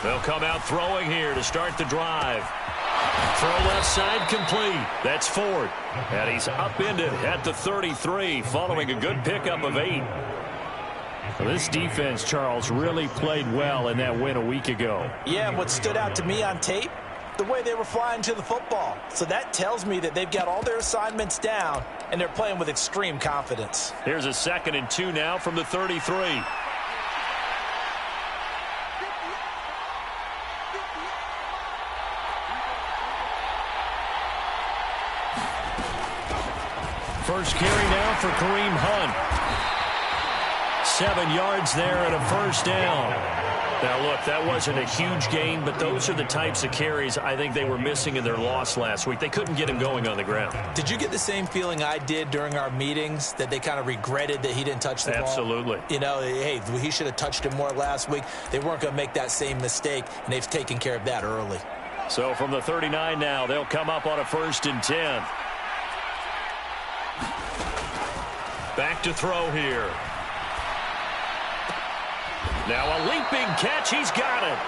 They'll come out throwing here to start the drive. Throw left side complete. That's Ford. And he's upended at the 33 following a good pickup of 8. Well, this defense, Charles, really played well in that win a week ago. Yeah, and what stood out to me on tape, the way they were flying to the football. So that tells me that they've got all their assignments down, and they're playing with extreme confidence. Here's a 2nd and 2 now from the 33. First carry now for Kareem Hunt. 7 yards there and a first down. Now, look, that wasn't a huge gain, but those are the types of carries I think they were missing in their loss last week. They couldn't get him going on the ground. Did you get the same feeling I did during our meetings, that they kind of regretted that he didn't touch the ball? Absolutely. You know, hey, he should have touched him more last week. They weren't going to make that same mistake, and they've taken care of that early. So from the 39 now, they'll come up on a 1st and 10. Back to throw here. Now a leaping catch. He's got it.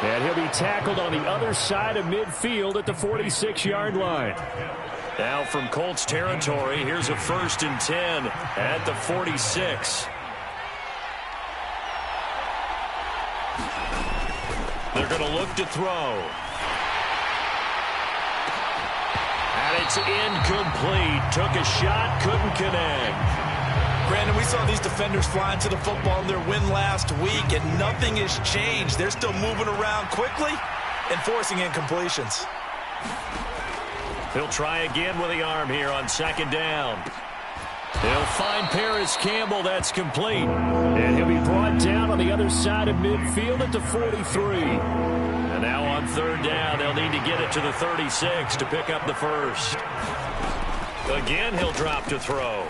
And he'll be tackled on the other side of midfield at the 46-yard line. Now from Colts territory, here's a 1st and 10 at the 46. They're going to look to throw. And it's incomplete. Took a shot, couldn't connect. Brandon, we saw these defenders flying to the football in their win last week, and nothing has changed. They're still moving around quickly and forcing incompletions. He'll try again with the arm here on 2nd down. He'll find Paris Campbell. That's complete. And he'll be brought down on the other side of midfield at the 43. And now on 3rd down, they'll need to get it to the 36 to pick up the first. Again, he'll drop to throw.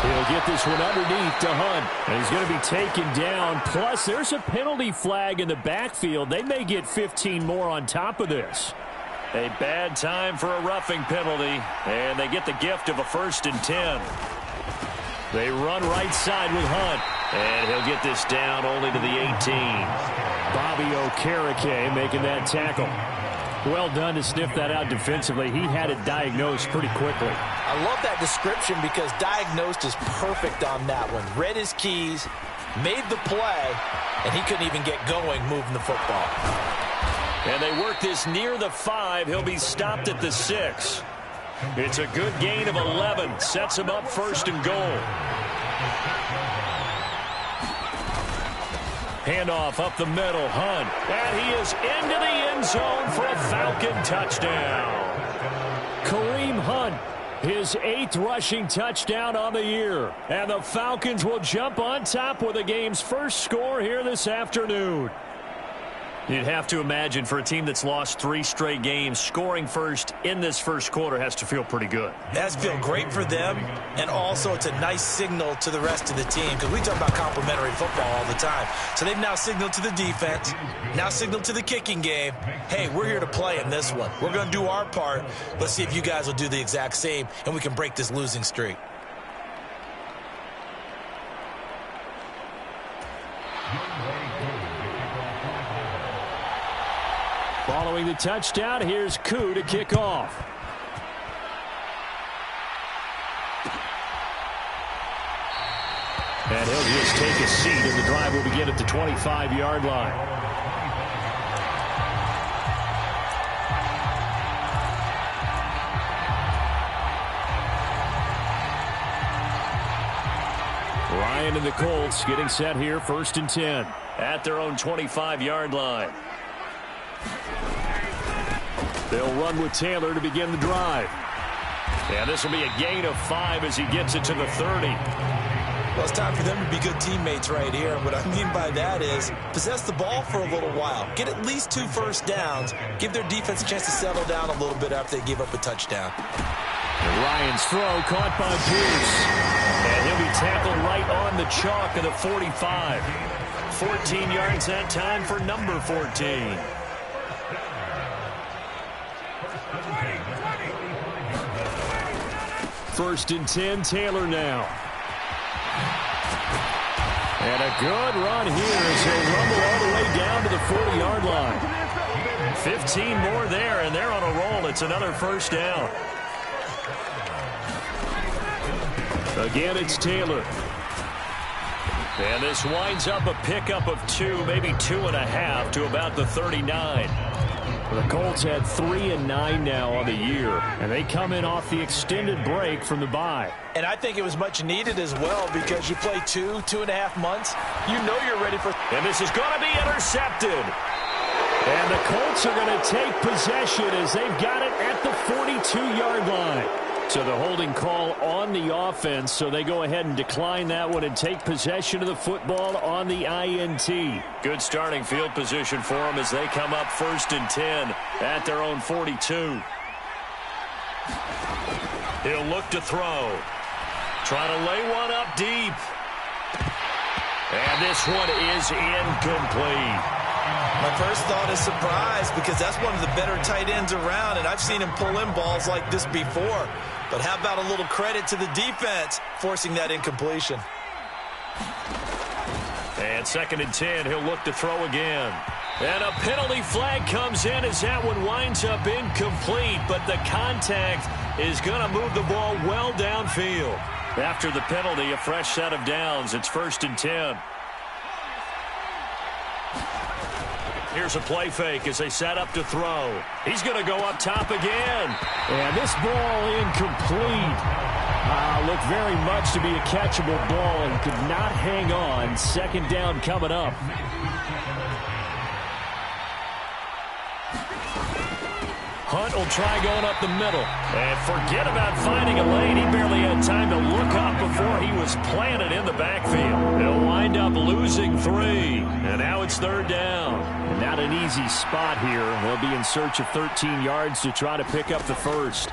He'll get this one underneath to Hunt. And he's going to be taken down. Plus, there's a penalty flag in the backfield. They may get 15 more on top of this. A bad time for a roughing penalty. And they get the gift of a 1st and 10. They run right side with Hunt. And he'll get this down only to the 18. Bobby Okereke making that tackle. Well done to sniff that out defensively. He had it diagnosed pretty quickly. I love that description because diagnosed is perfect on that one. Read his keys, made the play, and he couldn't even get going moving the football. And they work this near the 5. He'll be stopped at the 6. It's a good gain of 11. Sets him up 1st and goal. Handoff up the middle. Hunt. And he is into the end zone for a Falcon touchdown. Kareem Hunt, his 8th rushing touchdown on the year. And the Falcons will jump on top with the game's first score here this afternoon. You'd have to imagine for a team that's lost 3 straight games, scoring first in this first quarter has to feel pretty good. It has to feel great for them, and also it's a nice signal to the rest of the team because we talk about complementary football all the time. So they've now signaled to the defense, now signaled to the kicking game, hey, we're here to play in this one. We're going to do our part. Let's see if you guys will do the exact same, and we can break this losing streak. Following the touchdown, here's Koo to kick off. And he'll just take a seat, and the drive will begin at the 25-yard line. Ryan and the Colts getting set here, 1st and 10 at their own 25-yard line. They'll run with Taylor to begin the drive. And this will be a gain of 5 as he gets it to the 30. Well, it's time for them to be good teammates right here. What I mean by that is possess the ball for a little while. Get at least 2 first downs. Give their defense a chance to settle down a little bit after they give up a touchdown. And Ryan's throw caught by Pierce. And he'll be tackled right on the chalk of the 45. 14 yards that time for number 14. First and 10, Taylor now. And And a good run here as he'll rumble all the way down to the 40-yard line. 15 more there, and they're on a roll. It's another first down. Again, it's Taylor. And this winds up a pickup of 2, maybe 2.5 to about the 39. The Colts had 3-9 now on the year, and they come in off the extended break from the bye. And I think it was much needed as well because you play 2.5 months. You know you're ready for... And this is going to be intercepted. And the Colts are going to take possession as they've got it at the 42-yard line. So the holding call on the offense, so they go ahead and decline that one and take possession of the football on the INT. Good starting field position for them as they come up 1st and 10 at their own 42. He'll look to throw. Trying to lay one up deep. And this one is incomplete. My first thought is surprise because that's one of the better tight ends around, and I've seen him pull in balls like this before. But how about a little credit to the defense forcing that incompletion? And 2nd and 10, he'll look to throw again. And a penalty flag comes in as that one winds up incomplete, but the contact is going to move the ball well downfield. After the penalty, a fresh set of downs. It's 1st and 10. Here's a play fake as they set up to throw. He's going to go up top again. And this ball incomplete. Looked very much to be a catchable ball and could not hang on. 2nd down coming up. Hunt will try going up the middle. And forget about finding a lane. He barely had time to look up before he was planted in the backfield. They'll wind up losing 3. And now it's 3rd down. And not an easy spot here. They'll be in search of 13 yards to try to pick up the first.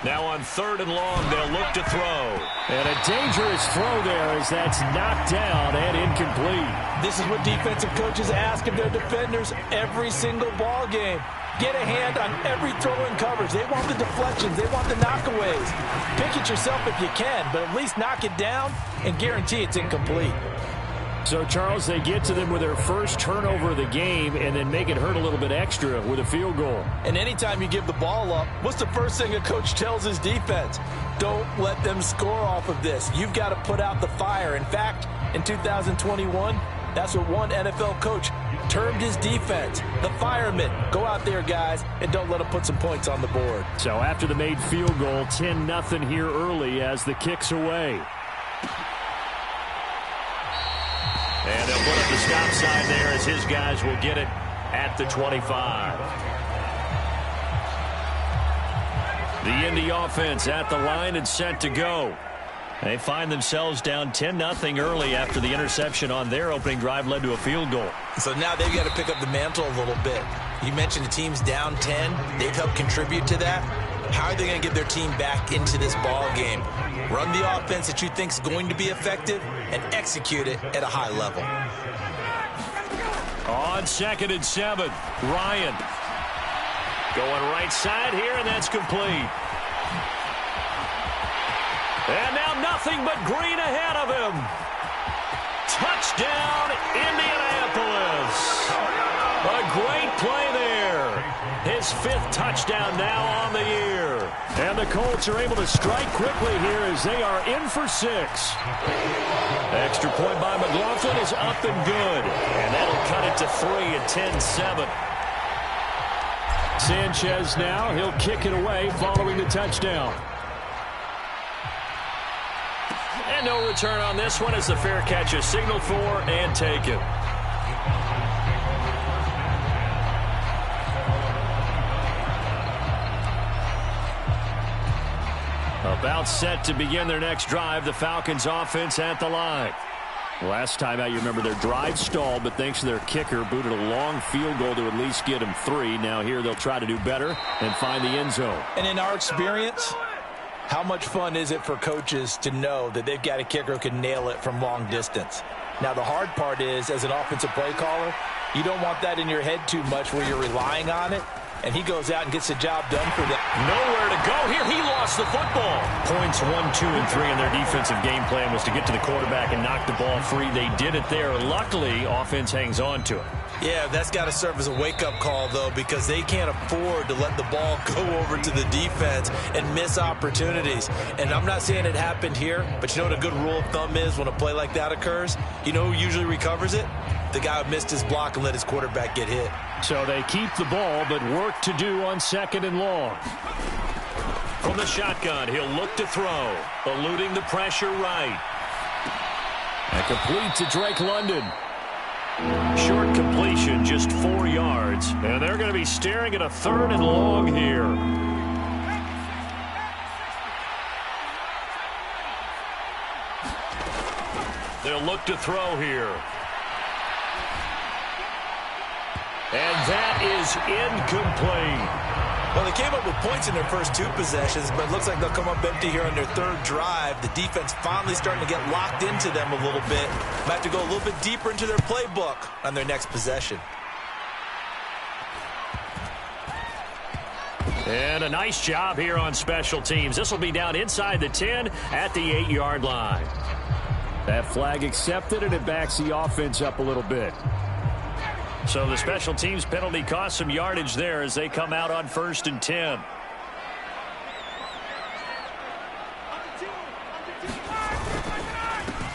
Now on 3rd and long, they'll look to throw. And a dangerous throw there as that's knocked down and incomplete. This is what defensive coaches ask of their defenders every single ball game. Get a hand on every throw in coverage. They want the deflections. They want the knockaways. Pick it yourself if you can, but at least knock it down and guarantee it's incomplete. So, Charles, they get to them with their first turnover of the game and then make it hurt a little bit extra with a field goal. And anytime you give the ball up, what's the first thing a coach tells his defense? Don't let them score off of this. You've got to put out the fire. In fact, in 2021, that's what one NFL coach termed his defense, the firemen. Go out there, guys, and don't let them put some points on the board. So after the made field goal, 10-0 here early as the kick's away. And they'll put up the stop sign there as his guys will get it at the 25. The Indy offense at the line and set to go. They find themselves down 10-0 early after the interception on their opening drive led to a field goal. So now they've got to pick up the mantle a little bit. You mentioned the team's down 10. They've helped contribute to that. How are they going to get their team back into this ball game? Run the offense that you think is going to be effective and execute it at a high level. On 2nd and 7, Ryan going right side here, and that's complete. And now nothing but green ahead of him. Touchdown, Indianapolis. A great play there. His 5th touchdown now on the year. And the Colts are able to strike quickly here as they are in for 6. Extra point by McLaughlin is up and good. And that'll cut it to 3 at 10-7. Sanchez now, he'll kick it away following the touchdown. And no return on this one as the fair catch is signaled for and taken. About set to begin their next drive, the Falcons offense at the line. Last time out, you remember their drive stalled, but thanks to their kicker, booted a long field goal to at least get them 3. Now here they'll try to do better and find the end zone. And in our experience, how much fun is it for coaches to know that they've got a kicker who can nail it from long distance? Now, the hard part is, as an offensive play caller, you don't want that in your head too much where you're relying on it, and he goes out and gets the job done for them. Nowhere to go here. He lost the football. Points 1, 2, and 3 in their defensive game plan was to get to the quarterback and knock the ball free. They did it there. Luckily, offense hangs on to it. Yeah, that's got to serve as a wake-up call, though, because they can't afford to let the ball go over to the defense and miss opportunities. And I'm not saying it happened here, but you know what a good rule of thumb is when a play like that occurs? You know who usually recovers it? The guy who missed his block and let his quarterback get hit. So they keep the ball, but work to do on 2nd and long. From the shotgun, he'll look to throw, eluding the pressure right. And complete to Drake London. Short completion, just 4 yards. And they're going to be staring at a 3rd and long here. They'll look to throw here. And that is incomplete. Well, they came up with points in their first 2 possessions, but it looks like they'll come up empty here on their 3rd drive. The defense finally starting to get locked into them a little bit. Might have to go a little bit deeper into their playbook on their next possession. And a nice job here on special teams. This will be down inside the 10 at the 8-yard line. That flag accepted, and it backs the offense up a little bit. So the special teams penalty cost some yardage there as they come out on 1st and 10.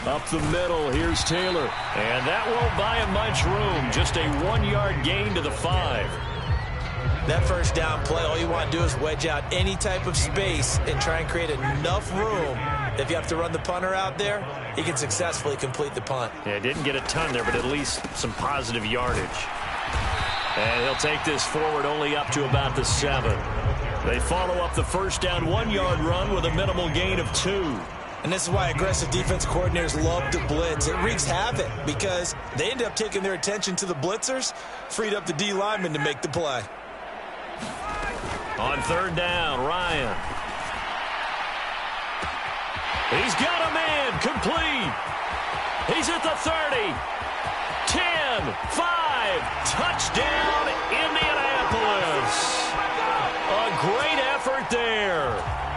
Up the middle, here's Taylor. And that won't buy him much room. Just a 1-yard gain to the 5. That first down play, all you want to do is wedge out any type of space and try and create enough room. If you have to run the punter out there, he can successfully complete the punt. Yeah, didn't get a ton there, but at least some positive yardage. And he'll take this forward only up to about the 7. They follow up the first down 1-yard run with a minimal gain of 2. And this is why aggressive defense coordinators love to blitz. It wreaks havoc because they end up taking their attention to the blitzers, freed up the D lineman to make the play. On 3rd down, Ryan. He's got a man, complete. He's at the 30. 10, 5, touchdown, Indianapolis. A great effort there.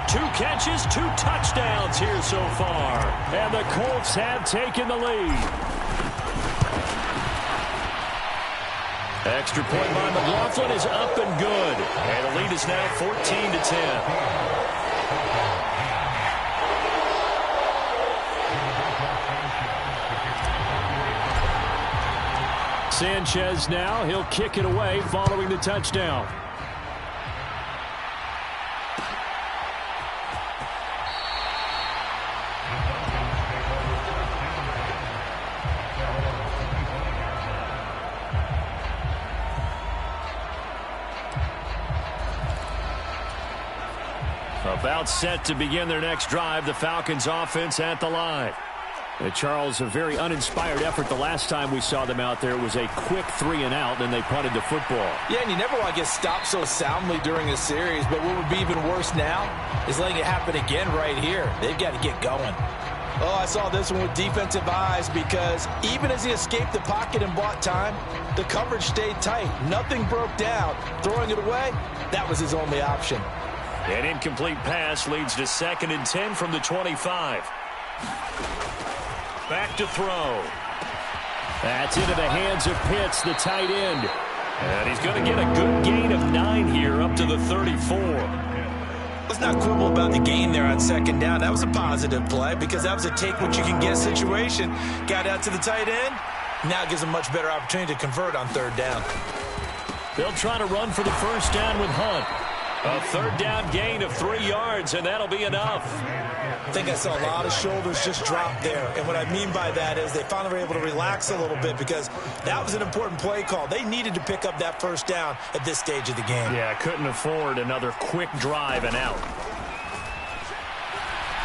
2 catches, 2 touchdowns here so far. And the Colts have taken the lead. Extra point by McLaughlin is up and good. And the lead is now 14-10. Sanchez now, he'll kick it away following the touchdown. About set to begin their next drive, the Falcons offense at the line. Charles, a very uninspired effort the last time we saw them out there. It was a quick 3 and out, and they punted the football. Yeah, and you never want to get stopped so soundly during a series, but what would be even worse now is letting it happen again right here. They've got to get going. Oh, I saw this one with defensive eyes because even as he escaped the pocket and bought time, the coverage stayed tight. Nothing broke down. Throwing it away, that was his only option. An incomplete pass leads to 2nd and 10 from the 25. Back to throw. That's into the hands of Pitts, the tight end. And he's going to get a good gain of 9 here up to the 34. Let's not quibble about the gain there on 2nd down. That was a positive play because that was a take-what-you-can-get situation. Got out to the tight end. Now gives him a much better opportunity to convert on 3rd down. They'll try to run for the first down with Hunt. A 3rd down gain of 3 yards, and that'll be enough. I think I saw a lot of shoulders just drop there. And what I mean by that is they finally were able to relax a little bit because that was an important play call. They needed to pick up that first down at this stage of the game. Yeah, couldn't afford another quick drive and out.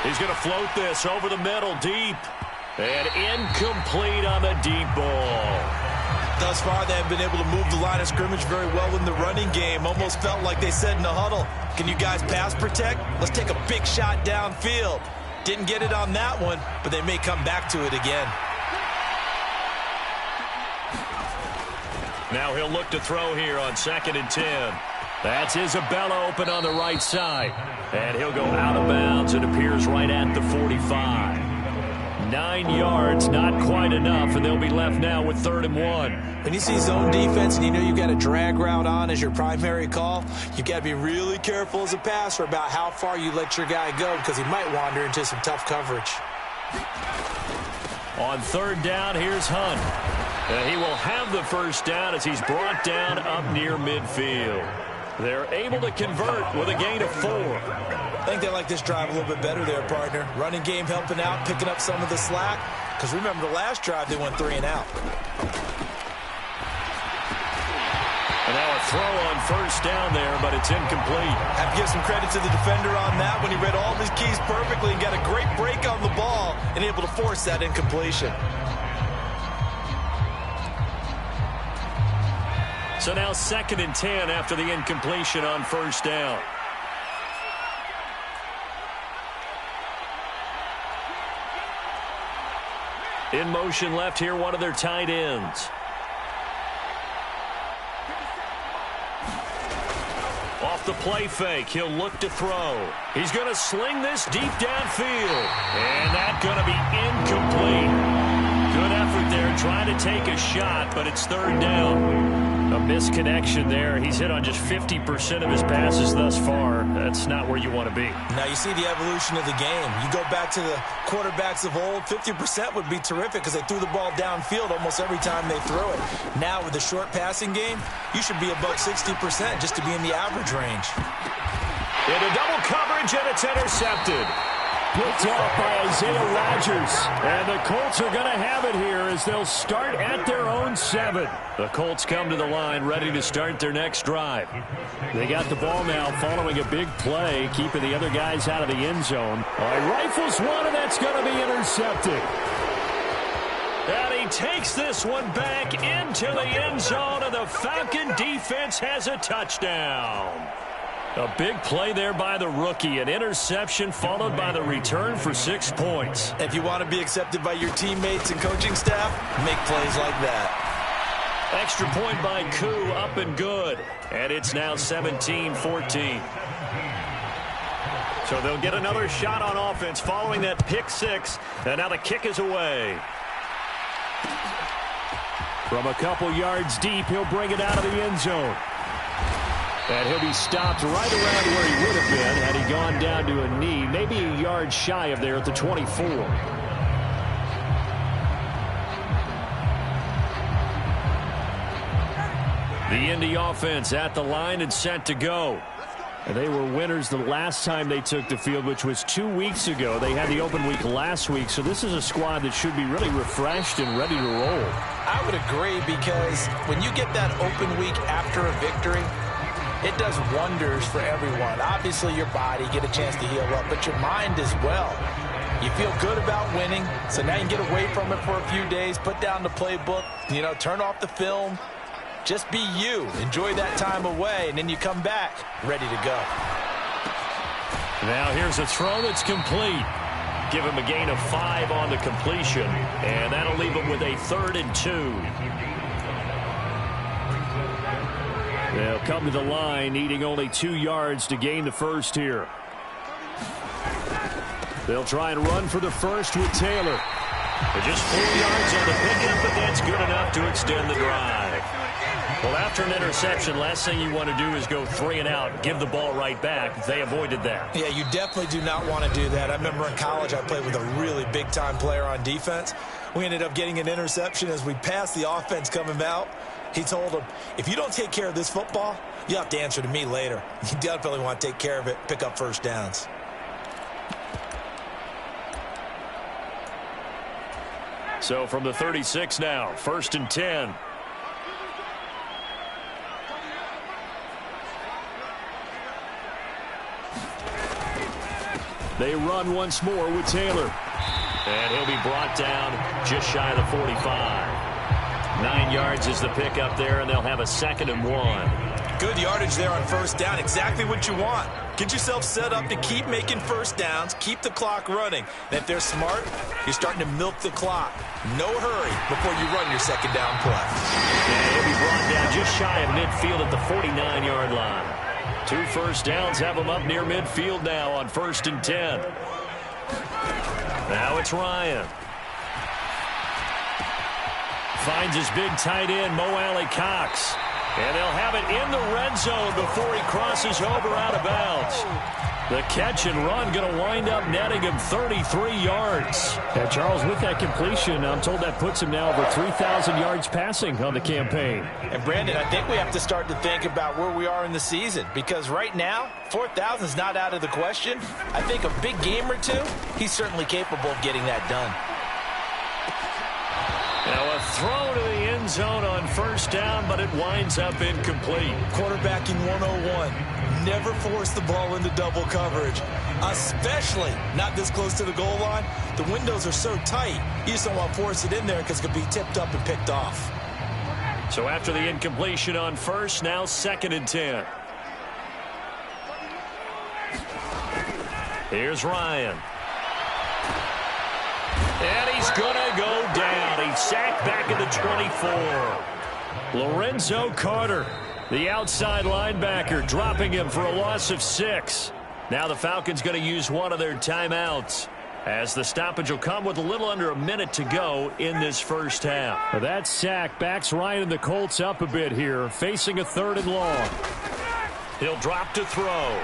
He's going to float this over the middle deep. And incomplete on the deep ball. Thus far, they have been able to move the line of scrimmage very well in the running game. Almost felt like they said in the huddle, can you guys pass protect? Let's take a big shot downfield. Didn't get it on that one, but they may come back to it again. Now he'll look to throw here on 2nd and 10. That's Isabella open on the right side. And he'll go out of bounds. It appears right at the 45. 9 yards, not quite enough, and they'll be left now with 3rd and 1. When you see zone defense and you know you've got a drag route on as your primary call, you've got to be really careful as a passer about how far you let your guy go because he might wander into some tough coverage. On 3rd down, here's Hunt. He will have the 1st down as he's brought down up near midfield. They're able to convert with a gain of 4. I think they like this drive a little bit better there, partner. Running game helping out, picking up some of the slack. Because remember the last drive, they went 3 and out. And now a throw on 1st down there, but it's incomplete. Have to give some credit to the defender on that when he read all of his keys perfectly and got a great break on the ball and able to force that incompletion. So now 2nd and 10 after the incompletion on 1st down. In motion left here, one of their tight ends. Off the play fake, he'll look to throw. He's going to sling this deep downfield. And that's going to be incomplete. Good effort there, trying to take a shot, but it's 3rd down. A misconnection there. He's hit on just 50% of his passes thus far. That's not where you want to be. Now you see the evolution of the game. You go back to the quarterbacks of old, 50% would be terrific because they threw the ball downfield almost every time they threw it. Now with the short passing game, you should be above 60% just to be in the average range. Into double coverage, and it's intercepted. Picked off by Isaiah Rodgers. And the Colts are going to have it here as they'll start at their own 7. The Colts come to the line ready to start their next drive. They got the ball now following a big play, keeping the other guys out of the end zone. Rifles one, and that's going to be intercepted. And he takes this one back into the end zone, and the Falcon defense has a touchdown. A big play there by the rookie. An interception followed by the return for 6 points. If you want to be accepted by your teammates and coaching staff, make plays like that. Extra point by Koo, up and good. And it's now 17-14. So they'll get another shot on offense following that pick 6. And now the kick is away. From a couple yards deep, he'll bring it out of the end zone. And he'll be stopped right around where he would have been had he gone down to a knee, maybe a yard shy of there at the 24. The Indy offense at the line and set to go. And they were winners the last time they took the field, which was 2 weeks ago. They had the open week last week, so this is a squad that should be really refreshed and ready to roll. I would agree because when you get that open week after a victory, it does wonders for everyone. Obviously, your body, get a chance to heal up, but your mind as well. You feel good about winning, so now you can get away from it for a few days, put down the playbook, turn off the film. Just be you. Enjoy that time away, and then you come back ready to go. Now here's a throw that's complete. Give him a gain of 5 on the completion, and that'll leave him with a 3rd and 2. They'll come to the line, needing only 2 yards to gain the first here. They'll try and run for the first with Taylor. They're just 4 yards on the pickup, but that's good enough to extend the drive. Well, after an interception, last thing you want to do is go 3 and out, give the ball right back. They avoided that. Yeah, you definitely do not want to do that. I remember in college I played with a really big-time player on defense. We ended up getting an interception as we passed the offense coming out. He told him, if you don't take care of this football, you'll have to answer to me later. You definitely want to take care of it, pick up first downs. So from the 36 now, 1st and 10. They run once more with Taylor. And he'll be brought down just shy of the 45. 9 yards is the pickup there, and they'll have a 2nd and 1. Good yardage there on first down. Exactly what you want. Get yourself set up to keep making first downs, keep the clock running. And if they're smart, you're starting to milk the clock. No hurry before you run your 2nd down play. And he'll be brought down just shy of midfield at the 49-yard line. 2 first downs have them up near midfield now on 1st and 10. Now it's Ryan. Finds his big tight end, Mo Alley-Cox. And they'll have it in the red zone before he crosses over out of bounds. The catch and run going to wind up netting him 33 yards. Yeah, Charles, with that completion, I'm told that puts him now over 3,000 yards passing on the campaign. And, Brandon, I think we have to start to think about where we are in the season, because right now, 4,000 is not out of the question. I think a big game or two, he's certainly capable of getting that done. Now a throw to the end zone on 1st down, but it winds up incomplete. Quarterbacking 101. Never force the ball into double coverage, especially not this close to the goal line. The windows are so tight, you just don't want to force it in there because it could be tipped up and picked off. So after the incompletion on 1st, now 2nd and 10. Here's Ryan. And he's going to go down. He's sacked back at the 24. Lorenzo Carter, the outside linebacker, dropping him for a loss of 6. Now the Falcons going to use one of their timeouts, as the stoppage will come with a little under a minute to go in this first half. Well, that sack backs Ryan and the Colts up a bit here, facing a 3rd and long. He'll drop to throw.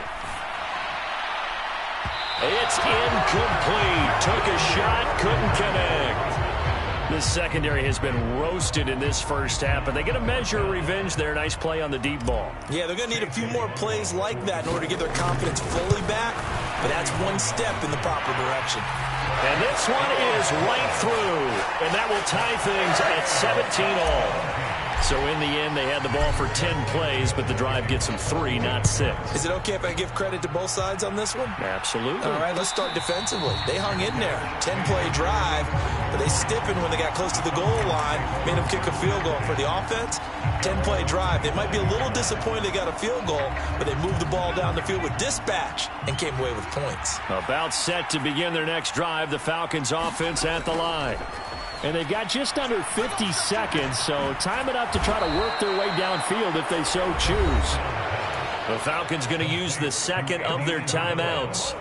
It's incomplete. Took a shot, couldn't connect. This secondary has been roasted in this first half, and they get a measure of revenge there. Nice play on the deep ball. Yeah, they're going to need a few more plays like that in order to get their confidence fully back, but that's one step in the proper direction. And this one is right through, and that will tie things at 17-all. So in the end, they had the ball for 10 plays, but the drive gets them 3, not 6. Is it okay if I give credit to both sides on this one? Absolutely. All right, let's start defensively. They hung in there. 10-play drive, but they stiffened when they got close to the goal line, made them kick a field goal. For the offense, 10-play drive. They might be a little disappointed they got a field goal, but they moved the ball down the field with dispatch and came away with points. About set to begin their next drive, the Falcons offense at the line. And they've got just under 50 seconds, so time enough to try to work their way downfield if they so choose. The Falcons going to use the 2nd of their timeouts,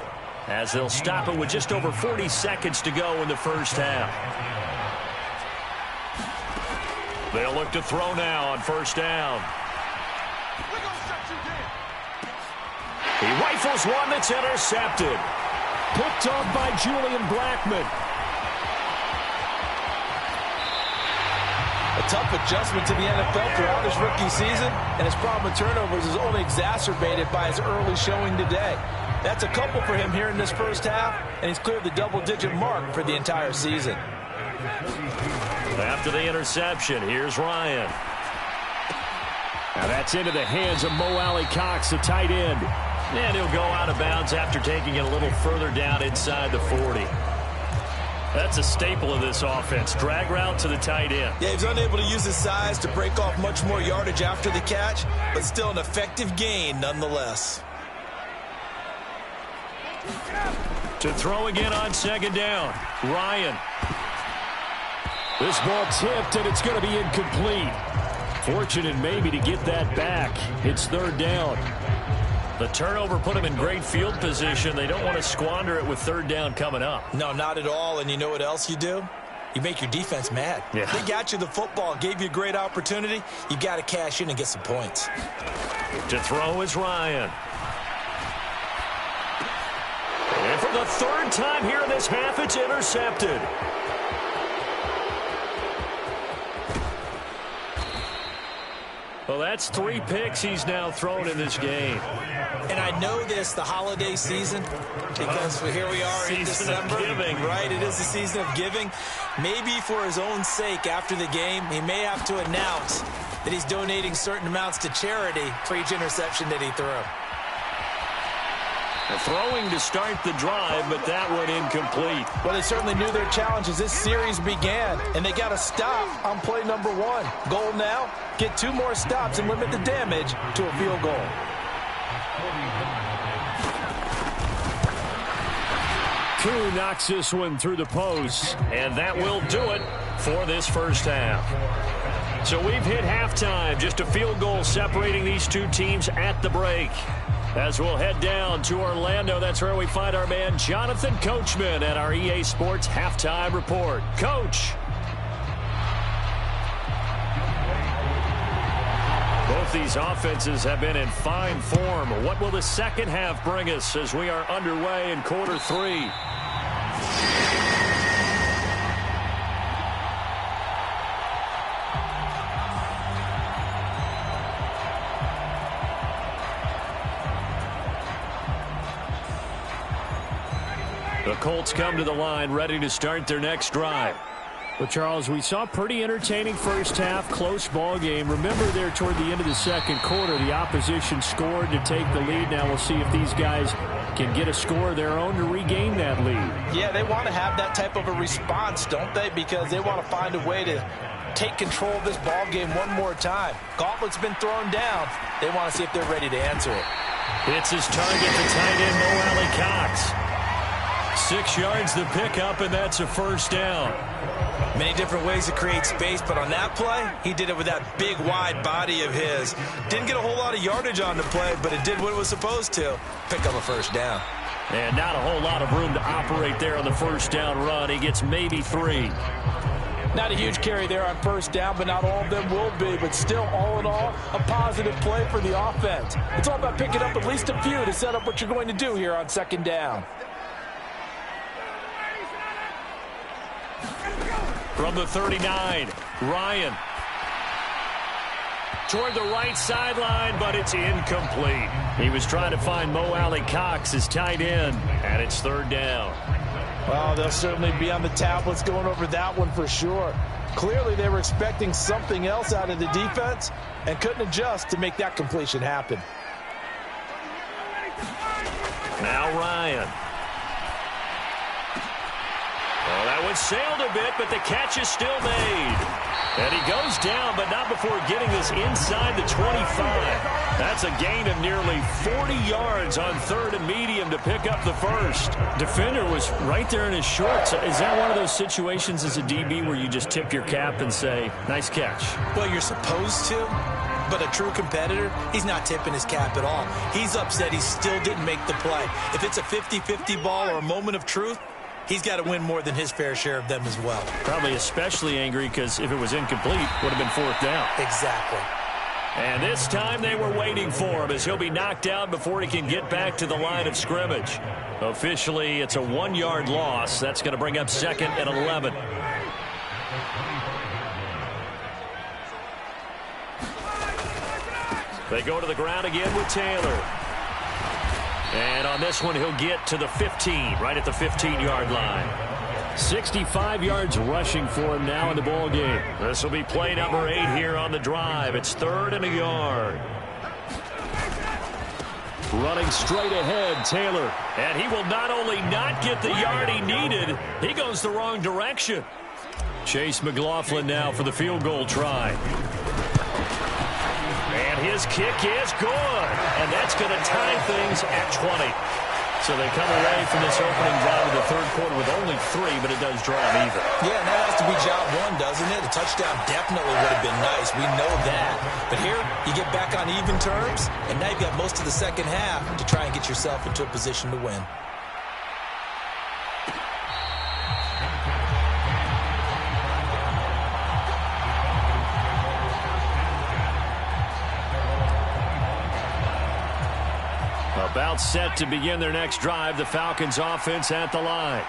as they'll stop it with just over 40 seconds to go in the first half. They'll look to throw now on 1st down. He rifles one that's intercepted. Picked off by Julian Blackmon. A tough adjustment to the NFL throughout his rookie season, and his problem with turnovers is only exacerbated by his early showing today. That's a couple for him here in this first half, and he's cleared the double-digit mark for the entire season. After the interception, here's Ryan. Now that's into the hands of Mo Alley-Cox, the tight end. And he'll go out of bounds after taking it a little further down inside the 40. That's a staple of this offense. Drag route to the tight end. Yeah, he's unable to use his size to break off much more yardage after the catch, but still an effective gain nonetheless. To throw again on 2nd down, Ryan. This ball tipped, and it's going to be incomplete. Fortunate maybe to get that back. It's 3rd down. The turnover put him in great field position. They don't want to squander it with 3rd down coming up. No, not at all. And you know what else you do? You make your defense mad. Yeah. They got you the football, gave you a great opportunity. You got to cash in and get some points. To throw is Ryan. And for the 3rd time here in this half, it's intercepted. Well, that's 3 picks he's now thrown in this game. And I know this, the holiday season, because here we are in December. Giving. Right, it is the season of giving. Maybe for his own sake after the game, he may have to announce that he's donating certain amounts to charity for each interception that he threw. Throwing to start the drive, but that one incomplete. Well, they certainly knew their challenge as this series began, and they got to stop on play number 1. Goal now, get 2 more stops and limit the damage to a field goal. Koo knocks this one through the post. And that will do it for this first half. So we've hit halftime. Just a field goal separating these two teams at the break. As we'll head down to Orlando, that's where we find our man Jonathan Coachman at our EA Sports Halftime Report. Coach. Both these offenses have been in fine form. What will the second half bring us as we are underway in quarter three? The Colts come to the line ready to start their next drive. Well, Charles, we saw a pretty entertaining first half, close ball game. Remember there toward the end of the second quarter, the opposition scored to take the lead. Now we'll see if these guys can get a score of their own to regain that lead. Yeah, they want to have that type of a response, don't they? Because they want to find a way to take control of this ball game one more time. Gauntlet's been thrown down. They want to see if they're ready to answer it. It's his target, the tight end, Mo Alley-Cox. 6 yards the pickup, and that's a first down. Many different ways to create space, but on that play, he did it with that big, wide body of his. Didn't get a whole lot of yardage on the play, but it did what it was supposed to. Pick up a first down. And not a whole lot of room to operate there on the first down run. He gets maybe 3. Not a huge carry there on first down, but not all of them will be. But still, all in all, a positive play for the offense. It's all about picking up at least a few to set up what you're going to do here on second down. From the 39, Ryan. Toward the right sideline, but it's incomplete. He was trying to find Mo Alley-Cox, his tight end, and it's third down. Well, they'll certainly be on the tablets going over that one for sure. Clearly, they were expecting something else out of the defense and couldn't adjust to make that completion happen. Now Ryan. Well, that one sailed a bit, but the catch is still made. And he goes down, but not before getting this inside the 25. That's a gain of nearly 40 yards on third and medium to pick up the first. Defender was right there in his shorts. Is that one of those situations as a DB where you just tip your cap and say, nice catch? Well, you're supposed to. But a true competitor, he's not tipping his cap at all. He's upset he still didn't make the play. If it's a 50-50 ball or a moment of truth, he's got to win more than his fair share of them as well. Probably especially angry because if it was incomplete, would have been fourth down. Exactly. And this time they were waiting for him as he'll be knocked out before he can get back to the line of scrimmage. Officially, it's a 1-yard loss. That's going to bring up second and 11. They go to the ground again with Taylor. And on this one, he'll get to the 15, right at the 15-yard line. 65 yards rushing for him now in the ball game. This will be play number 8 here on the drive. It's 3rd and a yard. Running straight ahead, Taylor. And he will not only not get the yard he needed, he goes the wrong direction. Chase McLaughlin now for the field goal try. And his kick is good. And that's going to tie things at 20. So they come away from this opening drive of the third quarter with only 3, but it does draw them even. Yeah, and that has to be job one, doesn't it? A touchdown definitely would have been nice. We know that. But here, you get back on even terms, and now you've got most of the second half to try and get yourself into a position to win. About set to begin their next drive, the Falcons offense at the line.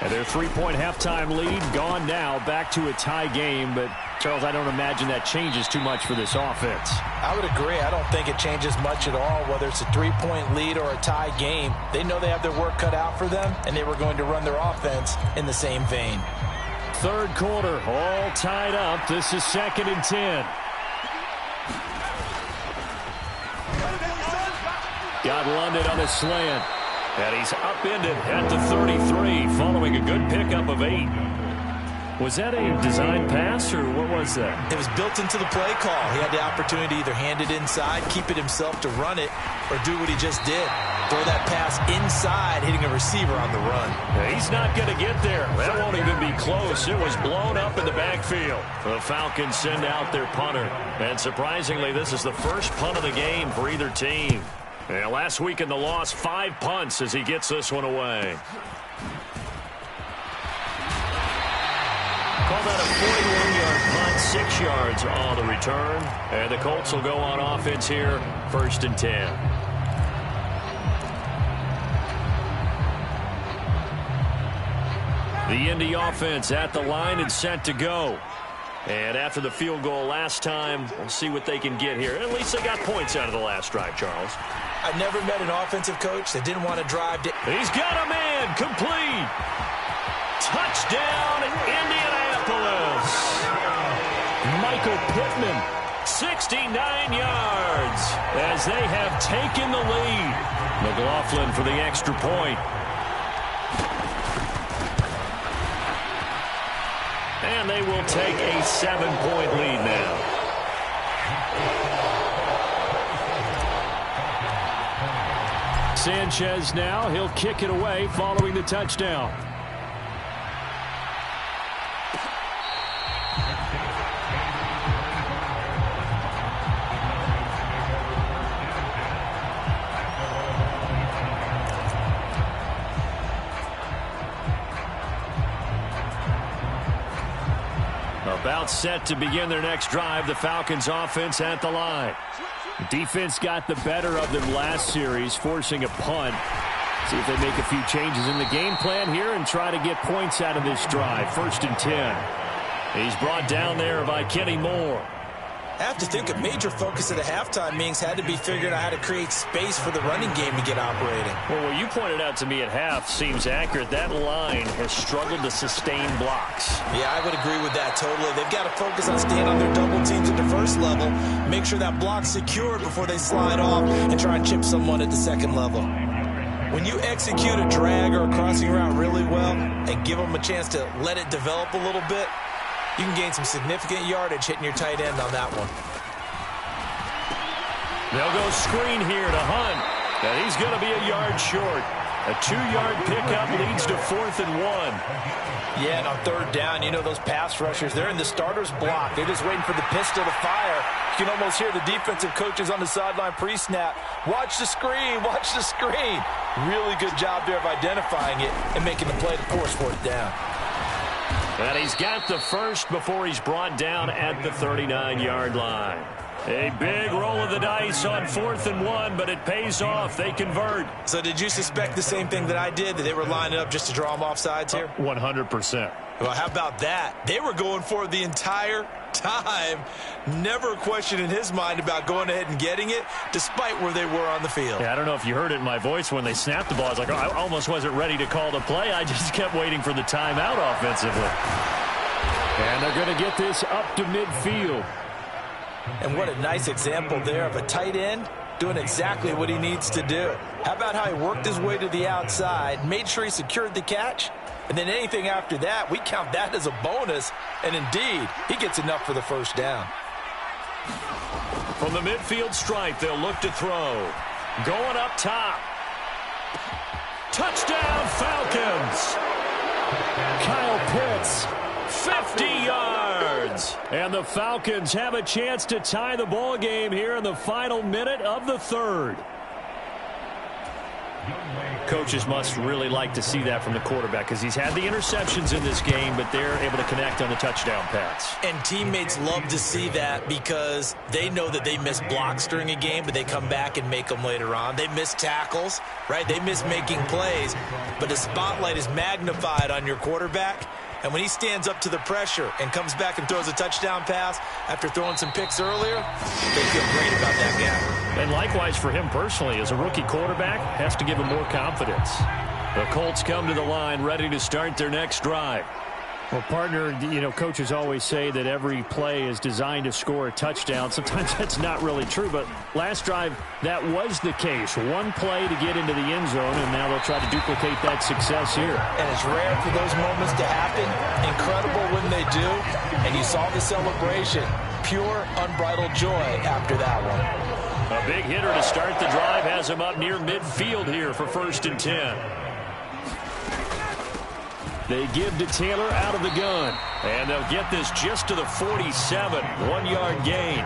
And their 3-point halftime lead gone now, back to a tie game. But, Charles, I don't imagine that changes too much for this offense. I would agree. I don't think it changes much at all, whether it's a 3-point lead or a tie game. They know they have their work cut out for them, and they were going to run their offense in the same vein. Third quarter, all tied up. This is 2nd and 10. Got London on a slant. And he's upended at the 33 following a good pickup of 8. Was that a design pass or what was that? It was built into the play call. He had the opportunity to either hand it inside, keep it himself to run it, or do what he just did. Throw that pass inside, hitting a receiver on the run. He's not going to get there. That won't even be close. It was blown up in the backfield. The Falcons send out their punter. And surprisingly, this is the first punt of the game for either team. And last week in the loss, 5 punts as he gets this one away. Call that a 41-yard punt, 6 yards on the return. And the Colts will go on offense here, 1st and 10. The Indy offense at the line and set to go. And after the field goal last time, we'll see what they can get here. At least they got points out of the last drive, Charles. I never met an offensive coach that didn't want to drive. He's got a man, complete. Touchdown, Indianapolis. Michael Pittman, 69 yards as they have taken the lead. McLaughlin for the extra point. And they will take a 7-point lead now. Sanchez now. He'll kick it away following the touchdown. About set to begin their next drive. The Falcons offense at the line. Defense got the better of them last series, forcing a punt. See if they make a few changes in the game plan here and try to get points out of this drive. 1st and 10. He's brought down there by Kenny Moore. I have to think a major focus of the halftime meetings had to be figuring out how to create space for the running game to get operating. Well, what you pointed out to me at half seems accurate. That line has struggled to sustain blocks. Yeah, I would agree with that totally. They've got to focus on staying on their double teams at the first level, make sure that block's secured before they slide off and try and chip someone at the second level. When you execute a drag or a crossing route really well and give them a chance to let it develop a little bit, you can gain some significant yardage hitting your tight end on that one. They'll go screen here to Hunt. And he's going to be a yard short. A 2-yard pickup leads to 4th and 1. Yeah, and on 3rd down, you know those pass rushers, they're in the starter's block. They're just waiting for the pistol to fire. You can almost hear the defensive coaches on the sideline pre-snap. Watch the screen, watch the screen. Really good job there of identifying it and making the play to force 4th down. And he's got the first before he's brought down at the 39-yard line. A big roll of the dice on 4th and 1, but it pays off. They convert. So did you suspect the same thing that I did, that they were lining up just to draw them off sides here? 100%. Well, how about that? They were going for it the entire time. Never a question in his mind about going ahead and getting it, despite where they were on the field. Yeah, I don't know if you heard it in my voice when they snapped the ball. I was like, oh, I almost wasn't ready to call the play. I just kept waiting for the timeout offensively. And they're going to get this up to midfield. And what a nice example there of a tight end doing exactly what he needs to do. How about how he worked his way to the outside, made sure he secured the catch, and then anything after that, we count that as a bonus. And indeed, he gets enough for the 1st down. From the midfield stripe, they'll look to throw. Going up top. Touchdown, Falcons. Kyle Pitts, 50 yards. And the Falcons have a chance to tie the ball game here in the final minute of the 3rd. Coaches must really like to see that from the quarterback because he's had the interceptions in this game, but they're able to connect on the touchdown pass. And teammates love to see that because they know that they miss blocks during a game, but they come back and make them later on. They miss tackles, right? They miss making plays, but the spotlight is magnified on your quarterback. And when he stands up to the pressure and comes back and throws a touchdown pass after throwing some picks earlier, they feel great about that guy. And likewise for him personally, as a rookie quarterback, has to give him more confidence. The Colts come to the line ready to start their next drive. Well, partner, you know, coaches always say that every play is designed to score a touchdown. Sometimes that's not really true, but last drive, that was the case. One play to get into the end zone, and now they'll try to duplicate that success here. And it's rare for those moments to happen. Incredible when they do. And you saw the celebration. Pure, unbridled joy after that one. A big hitter to start the drive has him up near midfield here for 1st and 10. They give to Taylor out of the gun. And they'll get this just to the 47. 1-yard gain.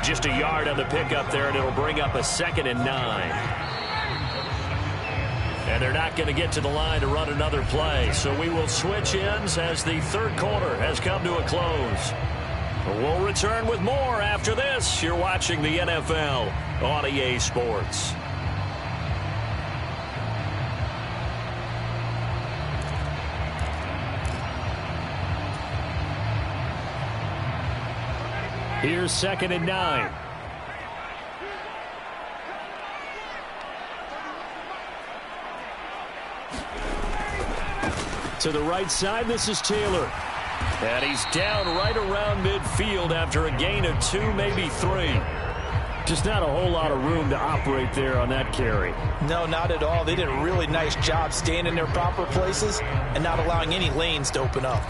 Just a yard on the pickup there, and it'll bring up a 2nd and 9. And they're not going to get to the line to run another play. So we will switch ends as the 3rd quarter has come to a close. We'll return with more after this. You're watching the NFL on EA Sports. Here's 2nd and 9. To the right side, this is Taylor. And he's down right around midfield after a gain of 2, maybe 3. Just not a whole lot of room to operate there on that carry. No, not at all. They did a really nice job staying in their proper places and not allowing any lanes to open up.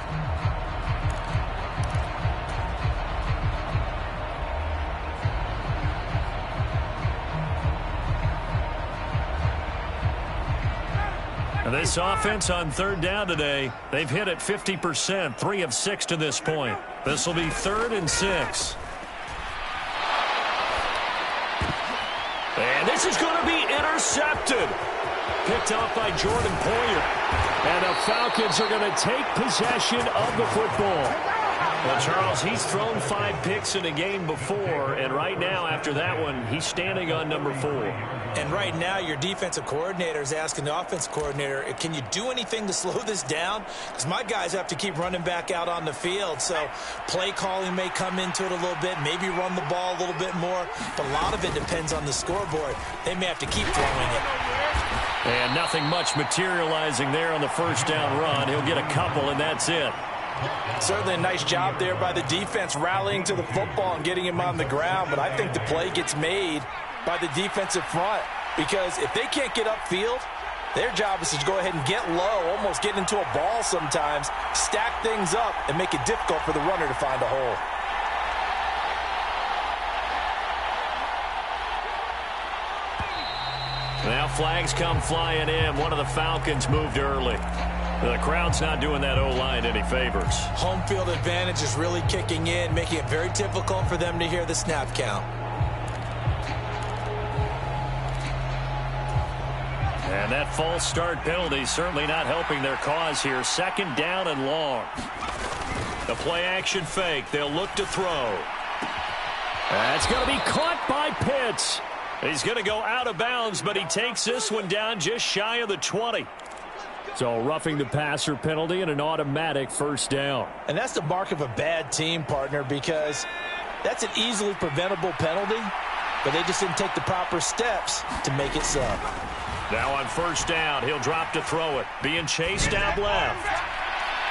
This offense on 3rd down today, they've hit it 50%, 3 of 6 to this point. This will be 3rd and 6. And this is going to be intercepted. Picked off by Jordan Poyer. And the Falcons are going to take possession of the football. Well, Charles, he's thrown 5 picks in a game before, and right now, after that one, he's standing on number 4. And right now, your defensive coordinator is asking the offensive coordinator, can you do anything to slow this down? Because my guys have to keep running back out on the field. So play calling may come into it a little bit, maybe run the ball a little bit more. But a lot of it depends on the scoreboard. They may have to keep throwing it. And nothing much materializing there on the 1st down run. He'll get a couple, and that's it. Certainly a nice job there by the defense rallying to the football and getting him on the ground. But I think the play gets made by the defensive front, because if they can't get upfield, their job is to go ahead and get low, almost get into a ball sometimes, stack things up, and make it difficult for the runner to find a hole. Now flags come flying in. One of the Falcons moved early. The crowd's not doing that O-line any favors. Home field advantage is really kicking in, making it very difficult for them to hear the snap count. And that false start penalty certainly not helping their cause here. 2nd down and long. The play action fake. They'll look to throw. That's going to be caught by Pitts. He's going to go out of bounds, but he takes this one down just shy of the 20. So roughing the passer penalty and an automatic 1st down. And that's the mark of a bad team, partner, because that's an easily preventable penalty, but they just didn't take the proper steps to make it so. Now on 1st down, he'll drop to throw it. Being chased out left.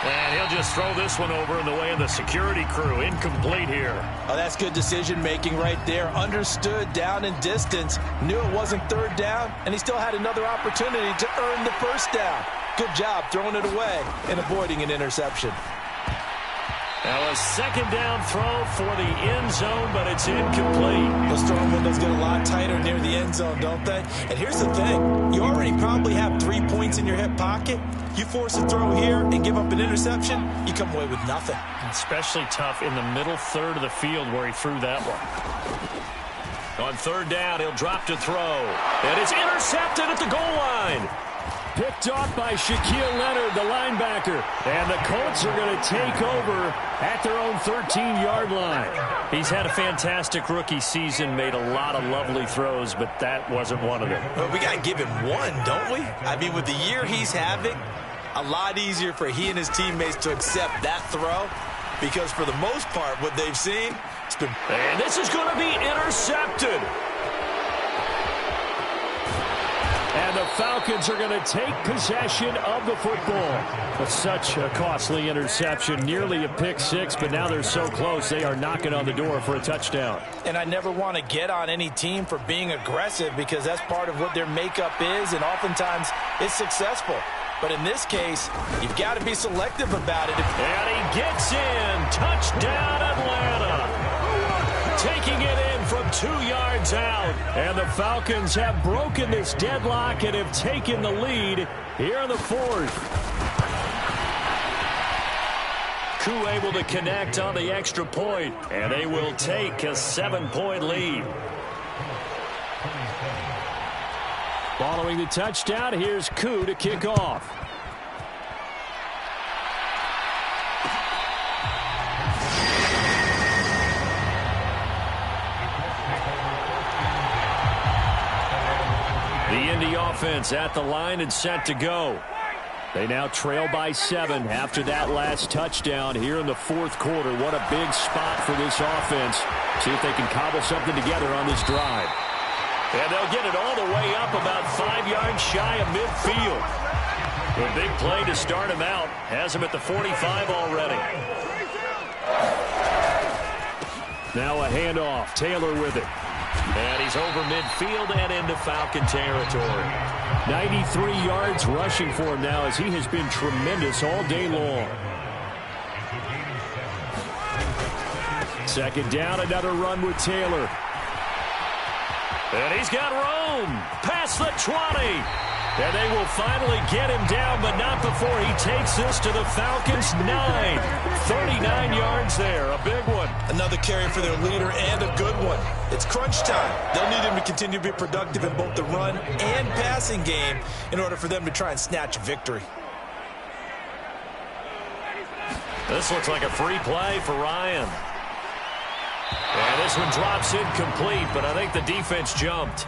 And he'll just throw this one over in the way of the security crew. Incomplete here. Oh, that's good decision-making right there. Understood down and distance. Knew it wasn't 3rd down, and he still had another opportunity to earn the 1st down. Good job throwing it away and avoiding an interception. Now a 2nd down throw for the end zone, but it's incomplete. Those throwing windows get a lot tighter near the end zone, don't they? And here's the thing. You already probably have 3 points in your hip pocket. You force a throw here and give up an interception, you come away with nothing. Especially tough in the middle 3rd of the field where he threw that one. On 3rd down, he'll drop to throw. And it's intercepted at the goal line. Picked off by Shaquille Leonard, the linebacker. And the Colts are going to take over at their own 13-yard line. He's had a fantastic rookie season, made a lot of lovely throws, but that wasn't one of them. Well, we got to give him one, don't we? I mean, with the year he's having, a lot easier for he and his teammates to accept that throw, because for the most part, what they've seen, it's been... And this is going to be intercepted. And the Falcons are going to take possession of the football. But such a costly interception, nearly a pick 6, but now they're so close they are knocking on the door for a touchdown. And I never want to get on any team for being aggressive, because that's part of what their makeup is, and oftentimes it's successful. But in this case, you've got to be selective about it. And he gets in. Touchdown, Atlanta. Taking it in from 2 yards. one's out. And the Falcons have broken this deadlock and have taken the lead here in the fourth. Koo able to connect on the extra point, and they will take a 7-point lead. Following the touchdown, here's Koo to kick off. The Indy offense at the line and set to go. They now trail by 7 after that last touchdown here in the fourth quarter. What a big spot for this offense. See if they can cobble something together on this drive. And they'll get it all the way up about 5 yards shy of midfield. A big play to start him out. Has him at the 45 already. Now a handoff. Taylor with it. And he's over midfield and into Falcon territory. 93 yards rushing for him now as he has been tremendous all day long. Second down, another run with Taylor. And he's got room past the 20. And they will finally get him down, but not before he takes this to the Falcons' 9. 39 yards there, a big one. Another carry for their leader and a good one. It's crunch time. They'll need him to continue to be productive in both the run and passing game in order for them to try and snatch a victory. This looks like a free play for Ryan. And this one drops incomplete, but I think the defense jumped.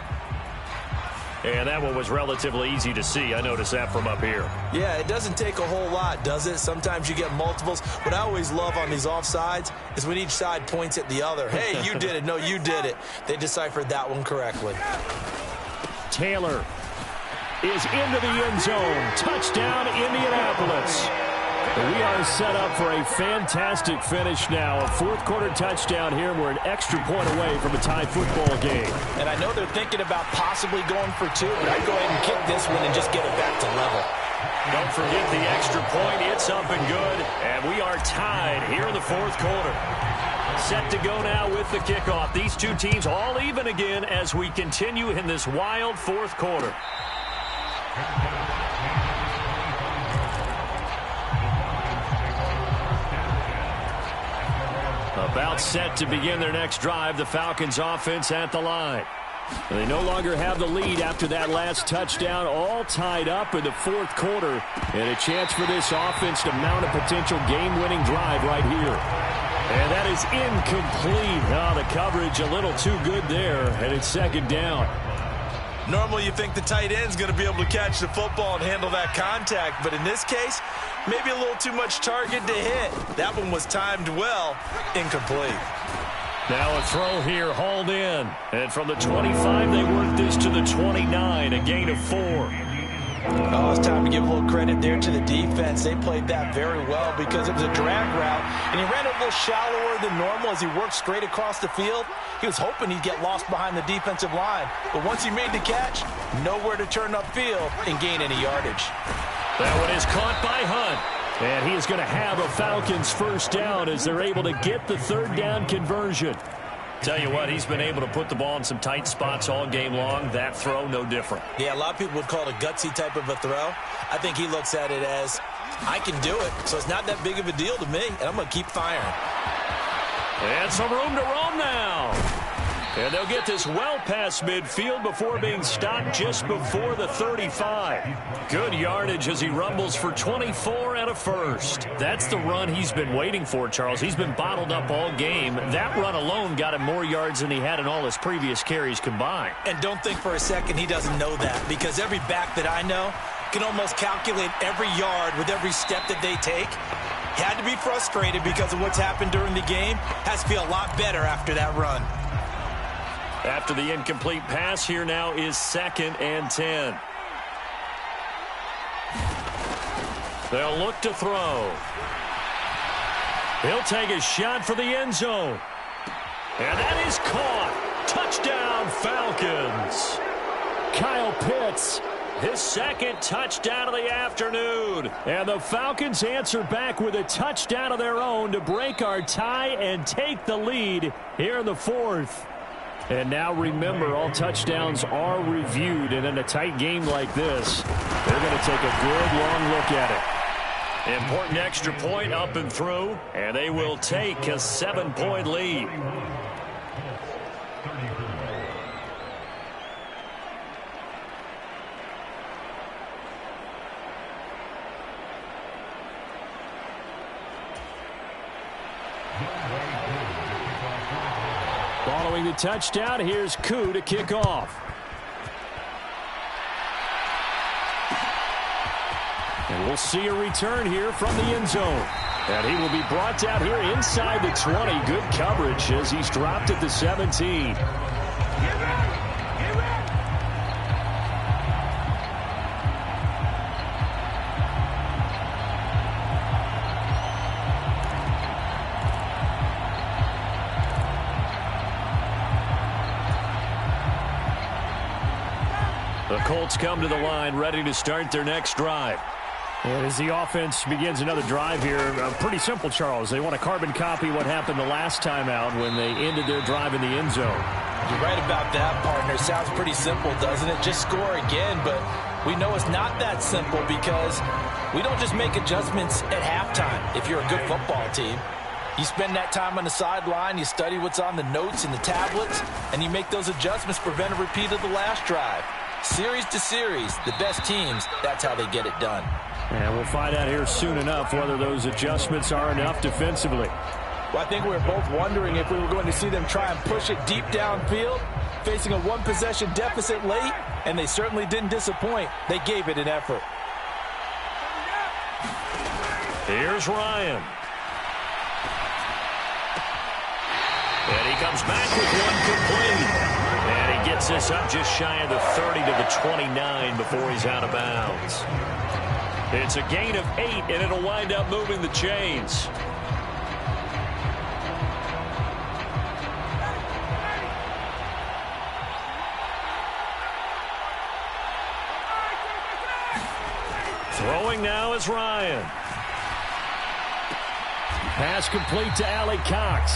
And that one was relatively easy to see. I noticed that from up here. Yeah, it doesn't take a whole lot, does it? Sometimes you get multiples. What I always love on these offsides is when each side points at the other. Hey, you did it. No, you did it. They deciphered that one correctly. Taylor is into the end zone. Touchdown, Indianapolis. We are set up for a fantastic finish now. A fourth-quarter touchdown here. We're an extra point away from a tie football game. And I know they're thinking about possibly going for 2, but I'd go ahead and kick this one and just get it back to level. Don't forget the extra point. It's up and good. And we are tied here in the fourth quarter. Set to go now with the kickoff. These two teams all even again as we continue in this wild fourth quarter. About set to begin their next drive, the Falcons offense at the line. They no longer have the lead after that last touchdown, all tied up in the fourth quarter, and a chance for this offense to mount a potential game-winning drive right here. And that is incomplete. Oh, the coverage a little too good there, and it's second down. Normally you think the tight end's going to be able to catch the football and handle that contact, but in this case, maybe a little too much target to hit. That one was timed well, incomplete. Now a throw here, hauled in. And from the 25, they work this to the 29, a gain of 4. Oh, it's time to give a little credit there to the defense. They played that very well because it was a drag route, and he ran a little shallower than normal as he worked straight across the field. He was hoping he'd get lost behind the defensive line, but once he made the catch, nowhere to turn upfield and gain any yardage. That one is caught by Hunt, and he is going to have a Falcons first down as they're able to get the third down conversion. Tell you what, he's been able to put the ball in some tight spots all game long. That throw, no different. Yeah, a lot of people would call it a gutsy type of a throw. I think he looks at it as, I can do it, so it's not that big of a deal to me, and I'm going to keep firing. And some room to roam now. And they'll get this well past midfield before being stopped just before the 35. Good yardage as he rumbles for 24 and a first. That's the run he's been waiting for, Charles. He's been bottled up all game. That run alone got him more yards than he had in all his previous carries combined. And don't think for a second he doesn't know that, because every back that I know can almost calculate every yard with every step that they take. He had to be frustrated because of what's happened during the game. Has to feel a lot better after that run. After the incomplete pass, here now is 2nd and 10. They'll look to throw. He'll take a shot for the end zone. And that is caught. Touchdown, Falcons. Kyle Pitts, his second touchdown of the afternoon. And the Falcons answer back with a touchdown of their own to break our tie and take the lead here in the fourth. And now remember, all touchdowns are reviewed, and in a tight game like this, they're going to take a good long look at it. Important extra point up and through, and they will take a 7-point lead. Following the touchdown, here's Koo to kick off. And we'll see a return here from the end zone. And he will be brought down here inside the 20. Good coverage as he's dropped at the 17. The Colts come to the line, ready to start their next drive. And as the offense begins another drive here, pretty simple, Charles. They want to carbon copy what happened the last time out when they ended their drive in the end zone. You're right about that, partner. Sounds pretty simple, doesn't it? Just score again, but we know it's not that simple because we don't just make adjustments at halftime if you're a good football team. You spend that time on the sideline, you study what's on the notes and the tablets, and you make those adjustments to prevent a repeat of the last drive. Series to series, the best teams, that's how they get it done. And we'll find out here soon enough whether those adjustments are enough defensively. Well, I think we were both wondering if we were going to see them try and push it deep downfield, facing a one-possession deficit late, and they certainly didn't disappoint. They gave it an effort. Here's Ryan. And he comes back with one complete. And he gets this up just shy of the 30 to the 29 before he's out of bounds. It's a gain of 8, and it'll wind up moving the chains. Throwing now is Ryan. Pass complete to Allie Cox.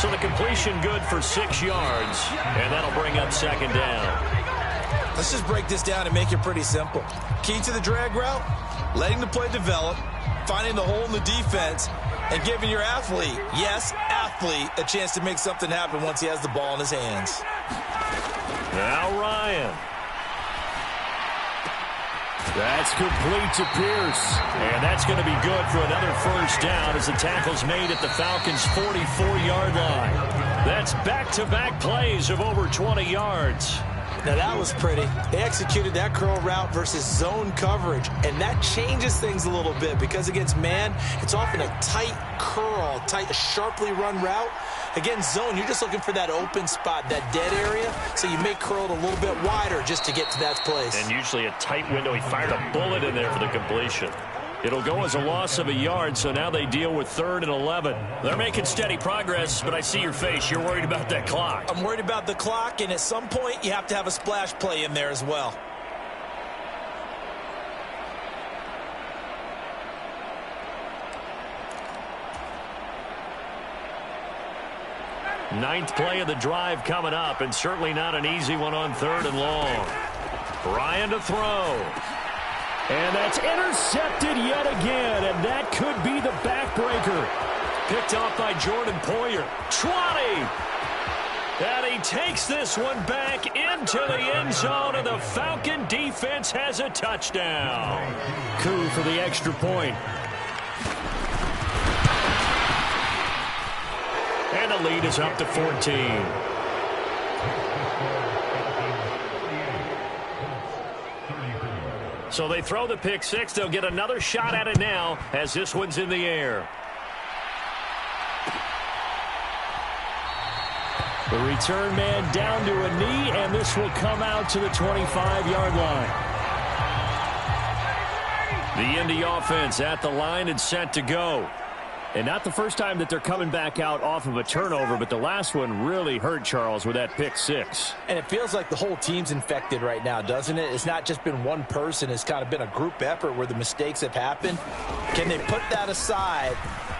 So the completion good for 6 yards, and that'll bring up second down. Let's just break this down and make it pretty simple. Key to the drag route, letting the play develop, finding the hole in the defense, and giving your athlete, yes, athlete, a chance to make something happen once he has the ball in his hands. Now Ryan. That's complete to Pierce. And that's going to be good for another first down as the tackle's made at the Falcons' 44-yard line. That's back-to-back plays of over 20 yards. Now that was pretty. They executed that curl route versus zone coverage, and that changes things a little bit because against man, it's often a tight curl, tight, sharply run route. Against zone, you're just looking for that open spot, that dead area, so you make curl a little bit wider just to get to that place. And usually a tight window. He fired a bullet in there for the completion. It'll go as a loss of a yard, so now they deal with 3rd and 11. They're making steady progress, but I see your face. You're worried about that clock. I'm worried about the clock, and at some point, you have to have a splash play in there as well. Ninth play of the drive coming up, and certainly not an easy one on 3rd and long. Ryan to throw. And that's intercepted yet again, and that could be the backbreaker. Picked off by Jordan Poyer. 20! And he takes this one back into the end zone, and the Falcon defense has a touchdown. Koo for the extra point. And the lead is up to 14. So they throw the pick six. They'll get another shot at it now as this one's in the air. The return man down to a knee, and this will come out to the 25-yard line. The Indy offense at the line and set to go. And not the first time that they're coming back out off of a turnover, but the last one really hurt, Charles, with that pick six. And it feels like the whole team's infected right now, doesn't it? It's not just been one person. It's kind of been a group effort where the mistakes have happened. Can they put that aside,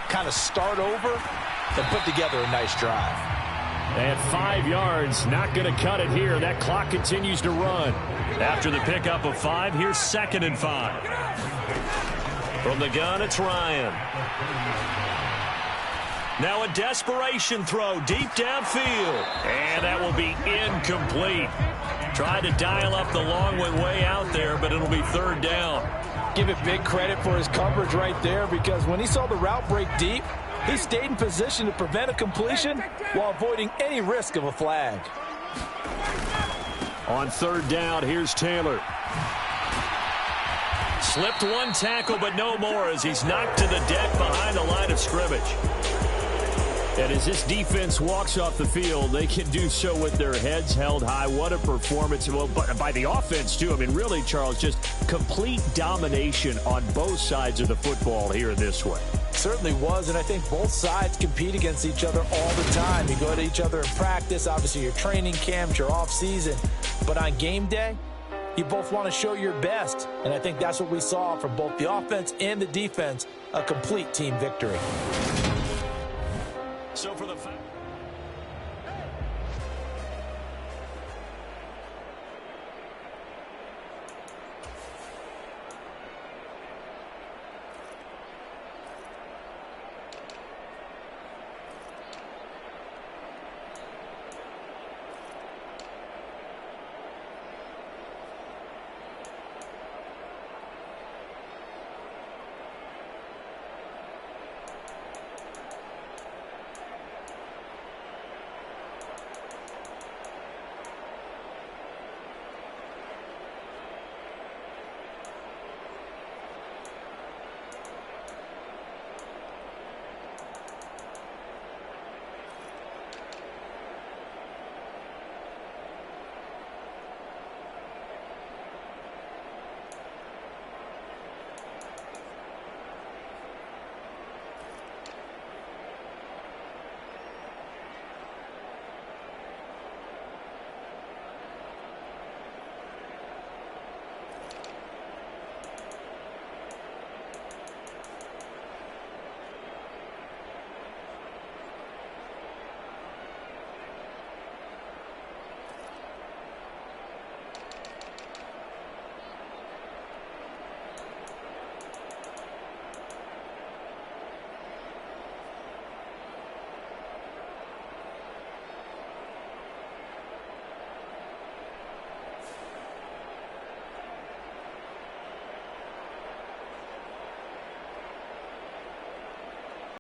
kind of start over, and put together a nice drive? At 5 yards, not going to cut it here. That clock continues to run. After the pickup of 5, here's 2nd and 5. From the gun, it's Ryan. Now a desperation throw deep downfield. And that will be incomplete. Tried to dial up the long one way out there, but it'll be 3rd down. Give it big credit for his coverage right there, because when he saw the route break deep, he stayed in position to prevent a completion while avoiding any risk of a flag. On 3rd down, here's Taylor. Slipped one tackle, but no more as he's knocked to the deck behind the line of scrimmage. And as this defense walks off the field, they can do so with their heads held high. What a performance. Well, by the offense, too. I mean, really, Charles, just complete domination on both sides of the football here this one. Certainly was, and I think both sides compete against each other all the time. You go to each other in practice, obviously your training camps, your off-season. But on game day, you both want to show your best. And I think that's what we saw from both the offense and the defense, a complete team victory. So for the